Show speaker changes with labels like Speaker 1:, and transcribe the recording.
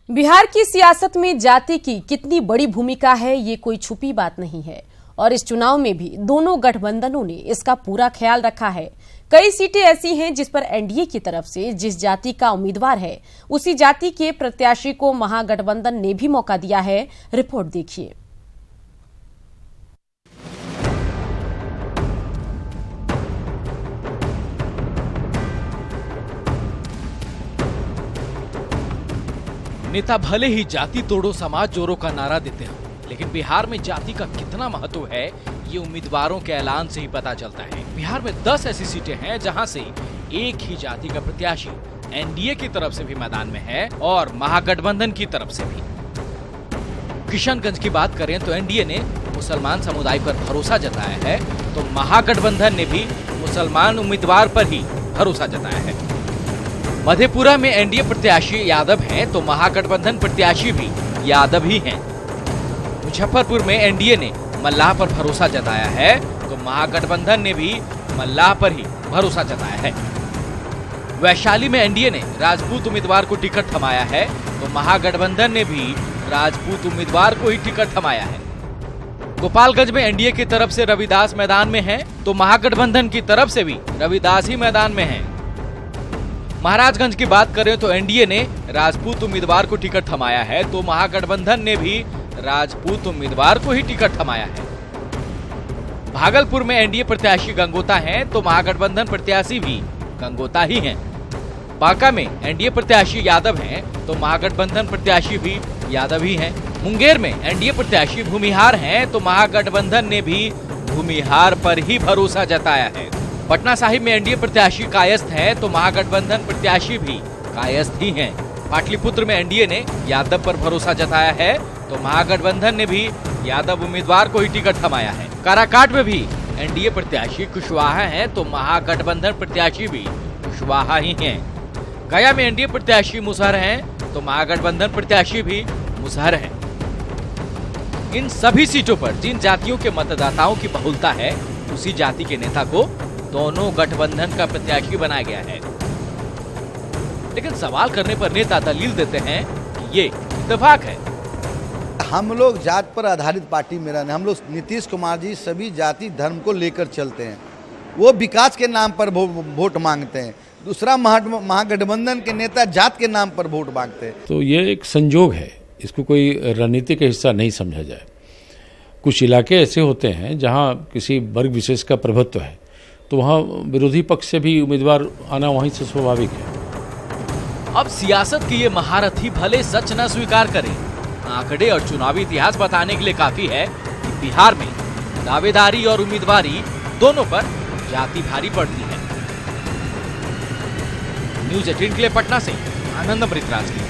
Speaker 1: बिहार की सियासत में जाति की कितनी बड़ी भूमिका है, ये कोई छुपी बात नहीं है और इस चुनाव में भी दोनों गठबंधनों ने इसका पूरा ख्याल रखा है। कई सीटें ऐसी हैं जिस पर एनडीए की तरफ से जिस जाति का उम्मीदवार है उसी जाति के प्रत्याशी को महागठबंधन ने भी मौका दिया है। रिपोर्ट देखिए।
Speaker 2: नेता भले ही जाति तोड़ो समाज जोड़ो का नारा देते हो, लेकिन बिहार में जाति का कितना महत्व है ये उम्मीदवारों के ऐलान से ही पता चलता है। बिहार में 10 ऐसी सीटें हैं जहां से एक ही जाति का प्रत्याशी एनडीए की तरफ से भी मैदान में है और महागठबंधन की तरफ से भी। किशनगंज की बात करें तो एनडीए ने मुसलमान समुदाय पर भरोसा जताया है, तो महागठबंधन ने भी मुसलमान उम्मीदवार पर ही भरोसा जताया है। मधेपुरा में एनडीए प्रत्याशी यादव हैं, तो महागठबंधन प्रत्याशी भी यादव ही हैं। मुजफ्फरपुर में एनडीए ने मल्लाह पर भरोसा जताया है, तो महागठबंधन ने भी मल्लाह पर ही भरोसा जताया है। वैशाली में एनडीए ने राजपूत उम्मीदवार को टिकट थमाया है, तो महागठबंधन ने भी राजपूत उम्मीदवार को ही टिकट थमाया है। गोपालगंज में एनडीए की तरफ से रविदास मैदान में है, तो महागठबंधन की तरफ से भी रविदास ही मैदान में है। महाराजगंज की बात करें तो एनडीए ने राजपूत उम्मीदवार को टिकट थमाया है, तो महागठबंधन ने भी राजपूत उम्मीदवार को ही टिकट थमाया है। भागलपुर में एनडीए प्रत्याशी गंगोता हैं, तो महागठबंधन प्रत्याशी भी गंगोता ही हैं। बांका में एनडीए प्रत्याशी यादव हैं, तो महागठबंधन प्रत्याशी भी यादव ही हैं। मुंगेर में एनडीए प्रत्याशी भूमिहार हैं, तो महागठबंधन ने भी भूमिहार पर ही भरोसा जताया है। पटना साहिब में एनडीए प्रत्याशी कायस्थ है, तो महागठबंधन प्रत्याशी भी कायस्थ ही हैं। पाटलिपुत्र में एनडीए ने यादव पर भरोसा जताया है, तो महागठबंधन ने भी यादव उम्मीदवार को ही टिकट थमाया है। काराकाट में भी एनडीए प्रत्याशी कुशवाहा हैं, तो महागठबंधन प्रत्याशी भी कुशवाहा ही हैं। गया में एनडीए प्रत्याशी मुसहर हैं, तो महागठबंधन प्रत्याशी भी मुसहर हैं। इन सभी सीटों पर जिन जातियों के मतदाताओं की बहुलता है उसी जाति के नेता को दोनों गठबंधन का प्रत्याशी बनाया गया है। लेकिन सवाल करने पर नेता दलील देते हैं कि ये इत्तेफाक है।
Speaker 3: हम लोग जात पर आधारित पार्टी में रहने, हम लोग नीतीश कुमार जी सभी जाति धर्म को लेकर चलते हैं। वो विकास के नाम पर वोट मांगते हैं, दूसरा महागठबंधन के नेता जात के नाम पर वोट मांगते हैं।
Speaker 4: तो ये एक संजोग है, इसको कोई रणनीति का हिस्सा नहीं समझा जाए। कुछ इलाके ऐसे होते हैं जहाँ किसी वर्ग विशेष का प्रभुत्व है, तो वहाँ विरोधी पक्ष से भी उम्मीदवार आना वहीं से स्वाभाविक है।
Speaker 2: अब सियासत की ये महारथी भले सच न स्वीकार करें, आंकड़े और चुनावी इतिहास बताने के लिए काफी है कि बिहार में दावेदारी और उम्मीदवारी दोनों पर जाति भारी पड़ती है। न्यूज़ 18 के लिए पटना से आनंद अमृतराज की